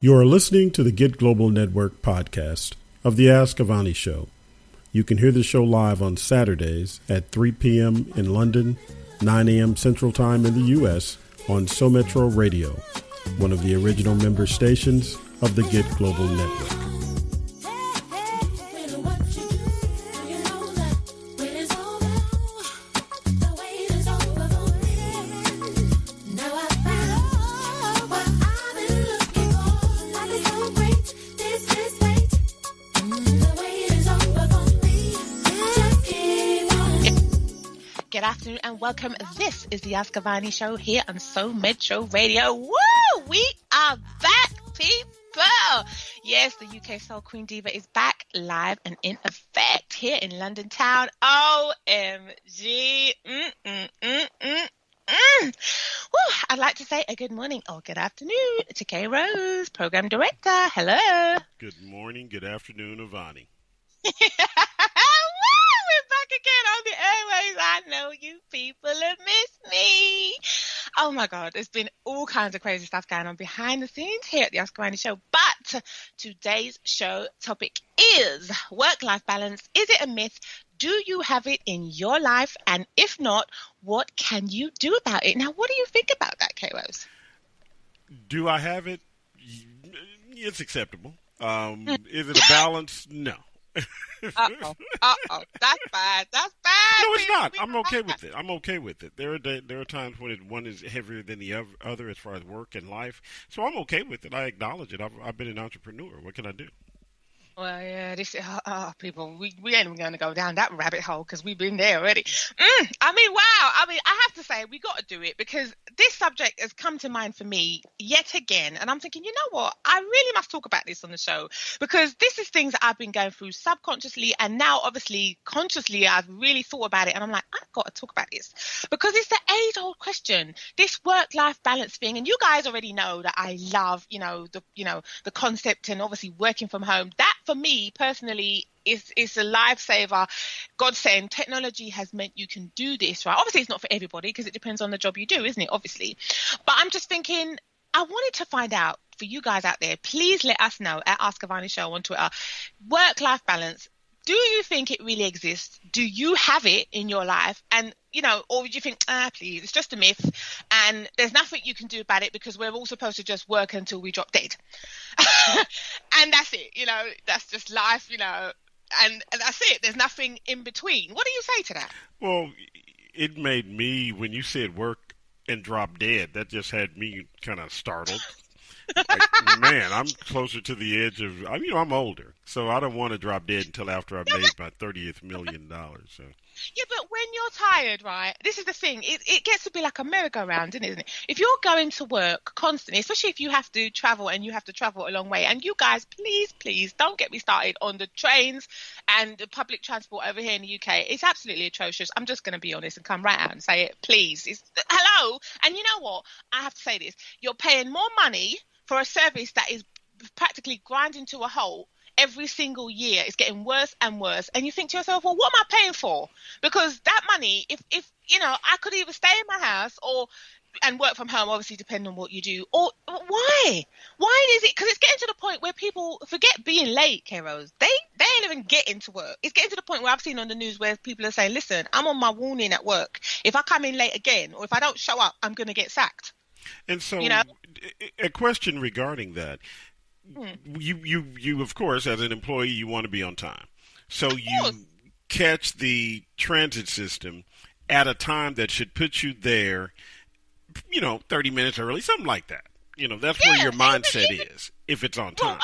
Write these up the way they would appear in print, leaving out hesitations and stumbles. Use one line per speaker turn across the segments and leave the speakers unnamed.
You are listening to the Get Global Network podcast of the Ask Avani Show. You can hear the show live on Saturdays at 3 p.m. in London, 9 a.m. Central Time in the U.S. on Sometro Radio, one of the original member stations of the Get Global Network.
Good afternoon and welcome. This is the Ask Avani Show here on Metro Radio. Woo! We are back, people! Yes, the UK soul-queen-diva is back live and in effect here in London town. OMG! Woo, I'd like to say a good morning or good afternoon to Kay Rose, Program Director. Hello.
Good morning, good afternoon, Avani.
We're back again on the airways. I know you people have missed me. Oh my God, there's been all kinds of crazy stuff going on behind the scenes here at the Ask Avani Show. But today's show topic is work-life balance. Is it a myth? Do you have it in your life? And if not, what can you do about it? Now, what do you think about that, K-Rose?
Do I have it? It's acceptable. Is it a balance? No.
Uh-oh. That's bad.
No, it's not. I'm okay with it. There are times when one is heavier than the other as far as work and life. So I'm okay with it. I acknowledge it. I've been an entrepreneur. What can I do?
Well, yeah, people, we ain't even going to go down that rabbit hole because we've been there already. I have to say, we got to do it because this subject has come to mind for me yet again. And I'm thinking, you know what? I really must talk about this on the show because this is things that I've been going through subconsciously. And now, obviously, consciously, I've really thought about it. And I'm like, I've got to talk about this because it's the age-old question, this work-life balance thing. And you guys already know that I love, the concept and obviously working from home. That for me personally is a lifesaver. Godsend. Technology has meant you can do this, right? Obviously, it's not for everybody because it depends on the job you do, isn't it? Obviously. But I'm just thinking, I wanted to find out for you guys out there, please let us know at Ask Avani Show on Twitter, work-life balance. Do you think it really exists? Do you have it in your life? And, or do you think, please, it's just a myth and there's nothing you can do about it because we're all supposed to just work until we drop dead. And that's it, that's just life, and that's it. There's nothing in between. What do you say to that?
Well, it made me, when you said work and drop dead, that just had me kind of startled. Like, man, I'm closer to the edge of, I'm older, so I don't want to drop dead until after I've made my $30th million. So.
Yeah, but when you're tired, right, this is the thing, it gets to be like a merry-go-round, isn't it? If you're going to work constantly, especially if you have to travel and you have to travel a long way, and you guys, please don't get me started on the trains and the public transport over here in the UK. It's absolutely atrocious. I'm just going to be honest and come right out and say it, please. Hello? And you know what? I have to say this. You're paying more money for a service that is practically grinding to a halt every single year. It's getting worse and worse. And you think to yourself, well, what am I paying for? Because that money, if I could either stay in my house and work from home, obviously depending on what you do. Or why? Why is it? Because it's getting to the point where people forget being late, K-Rose. They ain't even getting to work. It's getting to the point where I've seen on the news where people are saying, listen, I'm on my warning at work. If I come in late again or if I don't show up, I'm going to get sacked.
And so a question regarding that, you of course, as an employee, you want to be on time. So you catch the transit system at a time that should put you there, 30 minutes early, something like that. That's where your mindset is, if it's on time.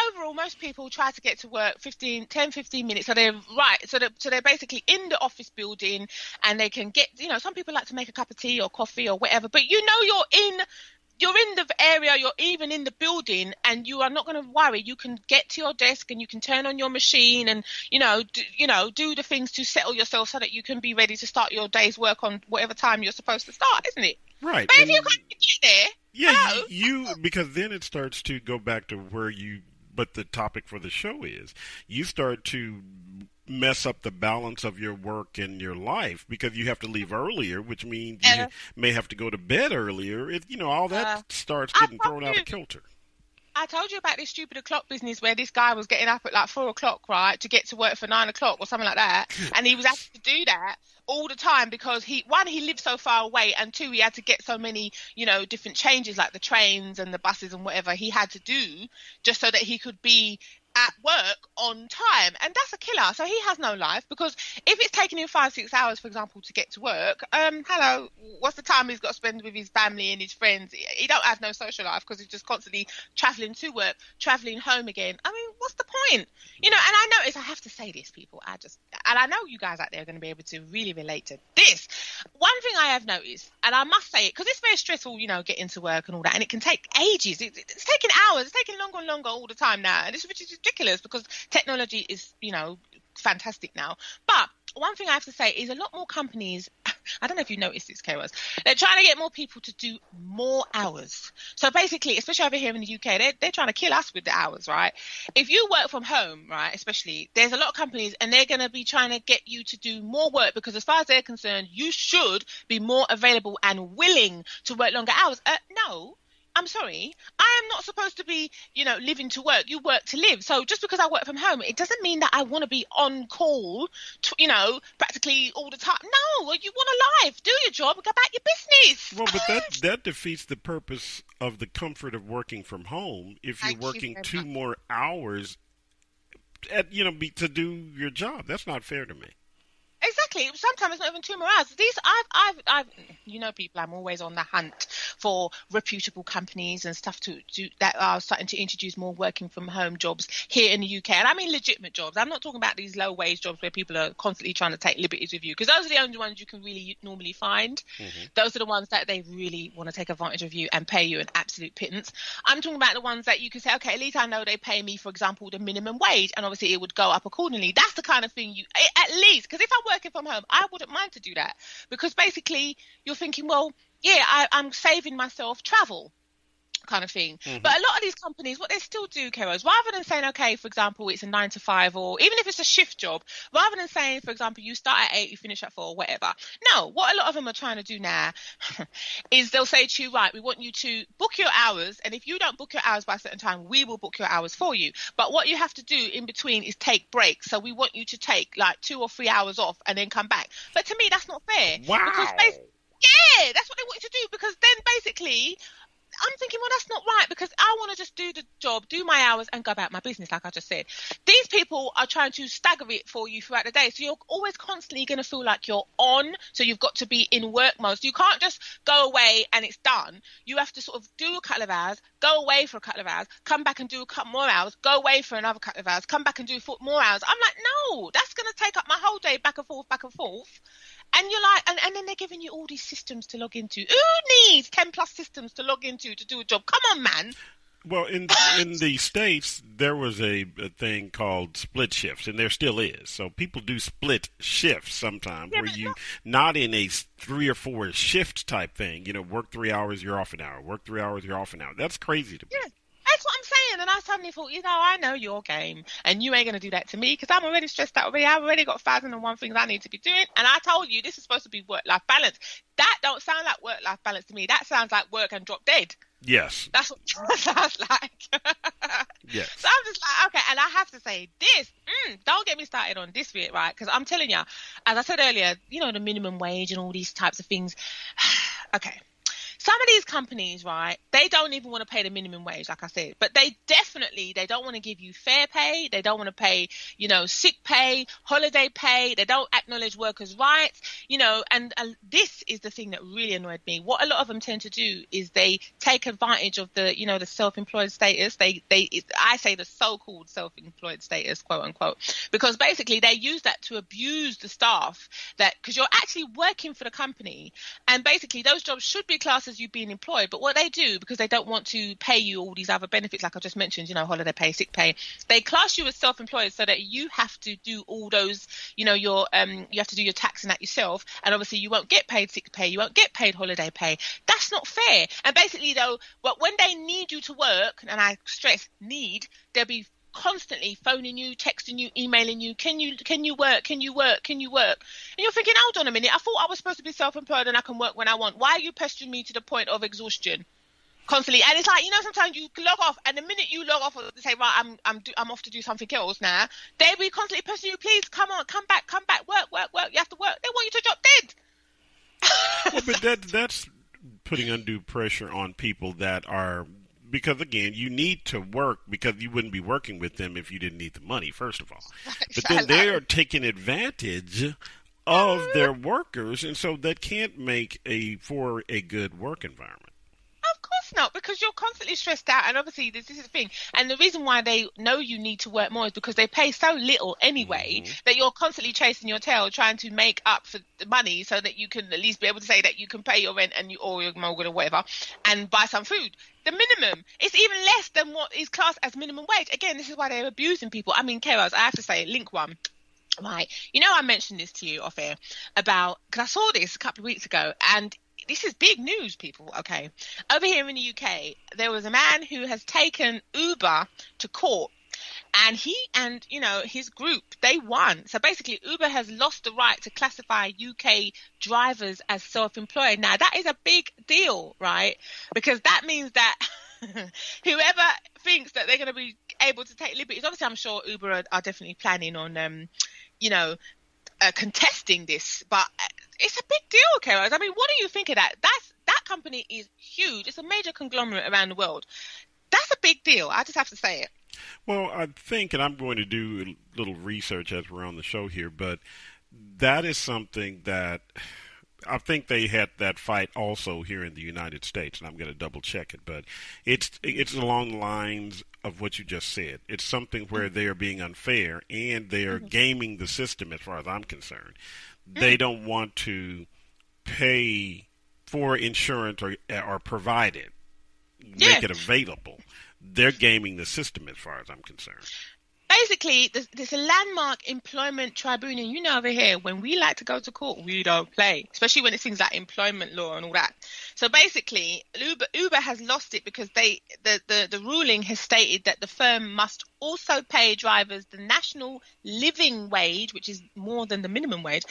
Overall, most people try to get to work 10, 15 minutes. So they're basically in the office building and they can get, some people like to make a cup of tea or coffee or whatever, but you're in the area, you're even in the building and you are not going to worry. You can get to your desk and you can turn on your machine and, do the things to settle yourself so that you can be ready to start your day's work on whatever time you're supposed to start, isn't it?
Right.
But if you can't get there,
because then it starts to go back to but the topic for the show is, you start to mess up the balance of your work and your life because you have to leave earlier, which means you may have to go to bed earlier. All that starts getting thrown out of kilter.
I told you about this stupid o'clock business where this guy was getting up at like 4 o'clock, right, to get to work for 9 o'clock or something like that. And he was having to do that all the time because he lived so far away, and two, he had to get so many, different changes like the trains and the buses and whatever he had to do just so that he could be at work on time. And that's a killer. So he has no life, because if it's taking him 5-6 hours, for example, to get to work, hello, what's the time he's got to spend with his family and his friends? He don't have no social life because he's just constantly traveling to work, traveling home again. I mean, what's the point? And I notice, I have to say this, people, and I know you guys out there are going to be able to really relate to this. One thing I have noticed, and I must say it because it's very stressful, getting to work and all that, and it can take ages. It's taking hours. It's taking longer and longer all the time now, and which is ridiculous because technology is, fantastic now. But one thing I have to say is a lot more companies, I don't know if you noticed this, Kairos, they're trying to get more people to do more hours. So basically, especially over here in the UK, they're trying to kill us with the hours, right? If you work from home, right, especially, there's a lot of companies and they're going to be trying to get you to do more work because as far as they're concerned, you should be more available and willing to work longer hours. No. I'm sorry, I am not supposed to be, living to work. You work to live. So just because I work from home, it doesn't mean that I want to be on call, practically all the time. No, you want a life. Do your job and go about your business.
Well, but that defeats the purpose of the comfort of working from home if you're working 2 more hours to do your job. That's not fair to me.
Exactly. Sometimes it's not even 2 more hours. I've people, I'm always on the hunt for reputable companies and stuff to do that are starting to introduce more working from home jobs here in the UK. And I mean legitimate jobs. I'm not talking about these low wage jobs where people are constantly trying to take liberties with you, because those are the only ones you can really normally find. Mm-hmm. Those are the ones that they really want to take advantage of you and pay you an absolute pittance. I'm talking about the ones that you can say, okay, at least I know they pay me, for example, the minimum wage, and obviously it would go up accordingly. That's the kind of thing at least, because if I'm working from home, I wouldn't mind to do that, because basically you're thinking, well, yeah, I'm saving myself travel kind of thing. Mm-hmm. But a lot of these companies, what they still do, Keros, rather than saying, okay, for example, it's a 9 to 5, or even if it's a shift job, rather than saying, for example, you start at 8, you finish at 4, or whatever. No, what a lot of them are trying to do now is they'll say to you, right, we want you to book your hours, and if you don't book your hours by a certain time, we will book your hours for you. But what you have to do in between is take breaks. So we want you to take like 2 or 3 hours off and then come back. But to me, that's not fair.
Wow.
Yeah, that's what they want you to do, because then basically I'm thinking, well, that's not right, because I want to just do the job, do my hours and go about my business, like I just said. These people are trying to stagger it for you throughout the day. So you're always constantly going to feel like you're on. So you've got to be in work mode. So you can't just go away and it's done. You have to sort of do a couple of hours, go away for a couple of hours, come back and do a couple more hours, go away for another couple of hours, come back and do more hours. I'm like, no, that's going to take up my whole day back and forth. And you're like, and then they're giving you all these systems to log into. Who needs 10 plus systems to log into to do a job? Come on, man.
Well, in the States, there was a thing called split shifts, and there still is. So people do split shifts sometimes, where you not in a 3 or 4 shift type thing. Work 3 hours, you're off an hour. Work 3 hours, you're off an hour. That's crazy to me.
Yeah. That's what I'm saying. And I suddenly thought, I know your game, and you ain't going to do that to me, because I'm already stressed out already. I've already got 1,001 things I need to be doing. And I told you, this is supposed to be work-life balance. That don't sound like work-life balance to me. That sounds like work and drop dead.
Yes.
That's what that sounds like.
Yes.
So I'm just like, okay, and I have to say this, don't get me started on this bit, right? Because I'm telling you, as I said earlier, the minimum wage and all these types of things. Okay. Some of these companies, right, they don't even want to pay the minimum wage, like I said, but they don't want to give you fair pay. They don't want to pay, sick pay, holiday pay. They don't acknowledge workers' rights, and this is the thing that really annoyed me. What a lot of them tend to do is they take advantage of the, the self-employed status. I say the so-called self-employed status, quote unquote, because basically they use that to abuse the staff, because you're actually working for the company, and basically those jobs should be classed as you being employed, but what they do, because they don't want to pay you all these other benefits like I just mentioned, holiday pay, sick pay, they class you as self-employed so that you have to do all those, you have to do your tax and that yourself, and obviously you won't get paid sick pay, you won't get paid holiday pay. That's not fair. And basically though, but when they need you to work, and I stress need, they'll be constantly phoning you, texting you, emailing you, can you work, and you're thinking, hold on a minute, I thought I was supposed to be self-employed and I can work when I want. Why are you pestering me to the point of exhaustion? constantly. And it's like, sometimes you log off, and the minute you log off and say, right, I'm off to do something else now, they will constantly pushing you, please come on, come back, work, you have to work. They want you to drop dead.
Well, but that's putting undue pressure on people that are, because again, you need to work, because you wouldn't be working with them if you didn't need the money, first of all. But then they are taking advantage of their workers, and so that can't make for a good work environment.
Of course not, because you're constantly stressed out, and obviously this is the thing. And the reason why they know you need to work more is because they pay so little anyway, that you're constantly chasing your tail, trying to make up for the money so that you can at least be able to say that you can pay your rent and or your mortgage or whatever, and buy some food. The minimum, it's even less than what is classed as minimum wage. Again, this is why they're abusing people. I mean, Kairos, I have to say, link one. Right, I mentioned this to you off air because I saw this a couple of weeks ago, and this is big news, people. Okay, over here in the UK, there was a man who has taken Uber to court, and he and his group, they won. So basically, Uber has lost the right to classify UK drivers as self-employed. Now that is a big deal, right? Because that means that whoever thinks that they're going to be able to take liberties, obviously, I'm sure Uber are definitely planning on contesting this, but it's a big deal, Kairos. I mean, what do you think of that? That company is huge. It's a major conglomerate around the world. That's a big deal. I just have to say it.
Well, I think, and I'm going to do a little research as we're on the show here, but that is something that I think they had that fight also here in the United States, and I'm going to double check it, but it's along the lines of what you just said. It's something where they are being unfair, and they are gaming the system as far as I'm concerned. They don't want to pay for insurance or provide it, make it available. They're gaming the system as far as I'm concerned.
Basically, there's a landmark employment tribunal. Over here, when we like to go to court, we don't play, especially when it's things like employment law and all that. So basically, Uber has lost it because the ruling has stated that the firm must also pay drivers the national living wage, which is more than the minimum wage,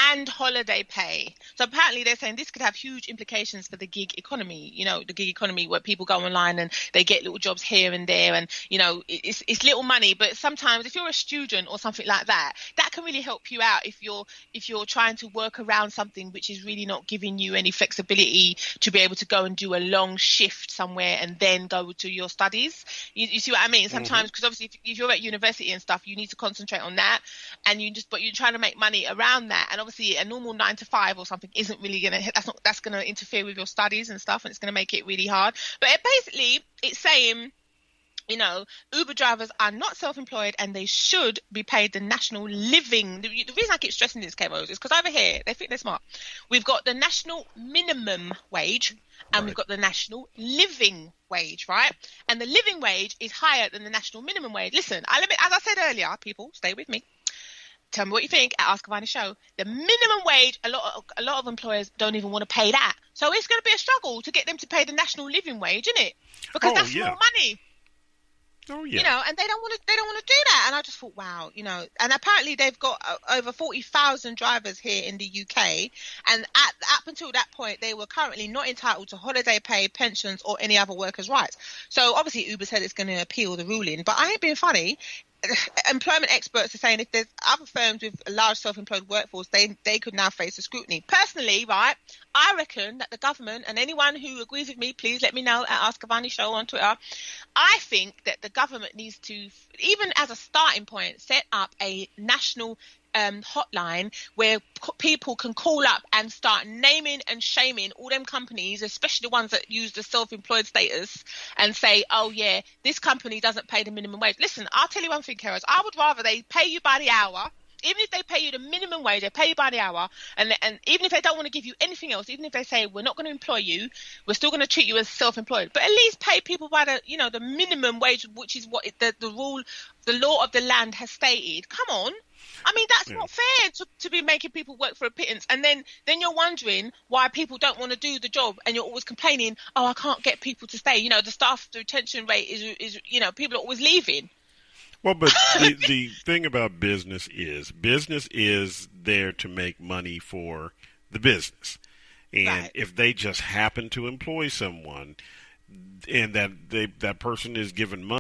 and holiday pay. So apparently they're saying this could have huge implications for the gig economy, the gig economy where people go online and they get little jobs here and there, and it's little money, but sometimes if you're a student or something like that, that can really help you out if you're trying to work around something which is really not giving you any flexibility to be able to go and do a long shift somewhere and then go to your studies. You see what I mean? Sometimes, because obviously if you're at university and stuff, you need to concentrate on that, and but you're trying to make money around that, and obviously a normal 9 to 5 or something isn't really that's going to interfere with your studies and stuff, and it's going to make it really hard. But it's saying Uber drivers are not self-employed and they should be paid the national living. The reason I keep stressing this, Kevin, is because over here, they think they're smart. We've got the national minimum wage and we've got the national living wage, right? And the living wage is higher than the national minimum wage. Listen, as I said earlier, people, stay with me. Tell me what you think at Ask Avani Show. The minimum wage, a lot of employers don't even want to pay that. So it's going to be a struggle to get them to pay the national living wage, isn't it? Because that's more money.
Oh, yeah.
And they don't want to do that. And I just thought, wow, and apparently they've got over 40,000 drivers here in the UK. And up until that point, they were currently not entitled to holiday pay, pensions, or any other workers' rights. So obviously Uber said it's going to appeal the ruling. But I ain't being funny. Employment experts are saying if there's other firms with a large self-employed workforce, they could now face the scrutiny. Personally, right, I reckon that the government, and anyone who agrees with me, please let me know at Ask Avani Show on Twitter. I think that the government needs to, even as a starting point, set up a national hotline where people can call up and start naming and shaming all them companies, especially the ones that use the self-employed status, and say, oh yeah, this company doesn't pay the minimum wage. Listen, I'll tell you one thing, Keros, I would rather they pay you by the hour. Even if they pay you the minimum wage, they pay you by the hour, and even if they don't want to give you anything else, even if they say we're not going to employ you, we're still going to treat you as self-employed, but at least pay people by the minimum wage, which is what the rule, the law of the land has stated. Come on. I mean, that's not fair to be making people work for a pittance, and then you're wondering why people don't want to do the job, and you're always complaining, oh, I can't get people to stay. The staff retention rate is people are always leaving.
Well, but the thing about business is there to make money for the business. And if they just happen to employ someone, and that person is given money